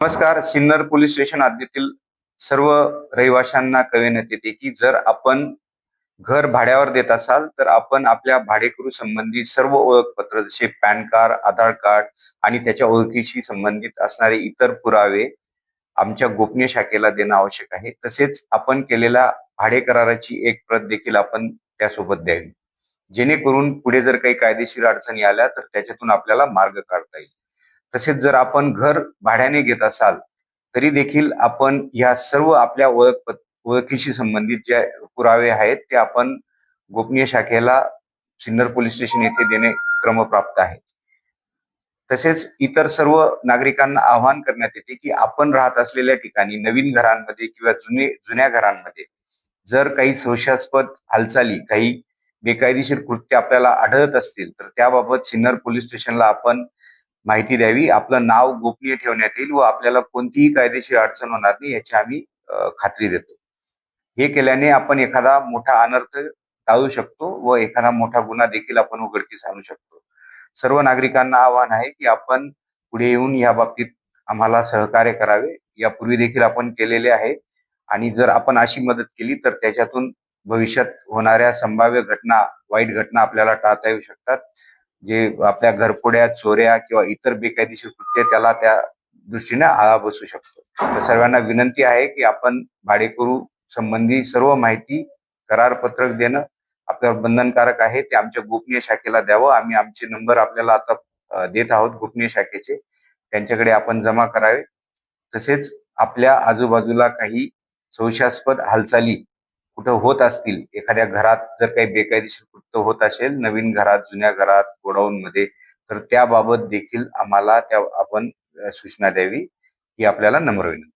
नमस्कार. Sinnar police station हद्दीतील सर्व रहिवाशांना कळविण्यात येते की जर आपण घर भाड्यावर देत असाल तर आपण आपल्या भाडेकरू संबंधी सर्व ओळखपत्र जसे पॅन कार्ड, आधार कार्ड आणि त्याच्या ओळखीशी संबंधित असणारे इतर पुरावे आमच्या गोपनीय शाखेला देणं आवश्यक आहे. तसेच आपण केलेल्या भाडे कराराची एक प्रत देखील आपण त्यासोबत द्यावी. जेणेकरून पुढे जर काही कायदेशीर अडचणी आल्या तर त्याच्यातून आपल्याला मार्ग काढता येईल. तसेच जर आपण घर भाड्याने घेत असाल तरी देखील आपण या सर्व आपल्या ओळखीशी संबंधित जे पुरावे आहेत ते आपण गोपनीय शाखेला सिन्नर पोलीस स्टेशन येथे देणे क्रमप्राप्त आहे. तसेच इतर सर्व नागरिकांना आवाहन करण्यात येते की आपण राहत असलेल्या ठिकाणी नवीन घरांमध्ये किंवा जुन्या घरांमध्ये जर काही संशयास्पद हालचाली, काही बेकायदेशीर कृत्य आपल्याला आढळत असतील तर त्याबाबत सिन्नर पोलीस स्टेशनला आपण माहिती द्यावी. आपलं नाव गोपनीय ठेवण्यात येईल व आपल्याला कोणतीही कायदेशीर अडचण होणार नाही याची आम्ही खात्री देतो. हे केल्याने आपण एखादा मोठा अनर्थ टाळू शकतो व एखादा मोठा गुन्हा देखील आपण उघडकीस आणू शकतो. सर्व नागरिकांना आवाहन आहे की आपण पुढे येऊन या बाबतीत आम्हाला सहकार्य करावे. यापूर्वी देखील आपण केलेले आहे आणि जर आपण अशी मदत केली तर त्याच्यातून भविष्यात होणाऱ्या संभाव्य घटना, वाईट घटना आपल्याला टाळता येऊ शकतात. जे आपल्या घरफोड्या, चोऱ्या किंवा इतर बेकायदेशीर कृत्य त्याला त्या दृष्टीने आळा बसू शकतो. तर सर्वांना विनंती आहे की आपण भाडेकरू संबंधी सर्व माहिती, करारपत्रक देणं आपल्यावर बंधनकारक आहे. ते आमच्या गोपनीय शाखेला द्यावं. आम्ही आमचे नंबर आपल्याला आता देत आहोत गोपनीय शाखेचे. त्यांच्याकडे आपण जमा करावे. तसेच आपल्या आजूबाजूला काही संशयास्पद हालचाली कुठं होत असतील, एखाद्या घरात जर काही बेकायदेशीर कृत्य होत असेल, नवीन घरात, जुन्या घरात, गोडाऊनमध्ये, तर त्याबाबत देखील आम्हाला आपण सूचना द्यावी ही आपल्याला नम्र विनंती.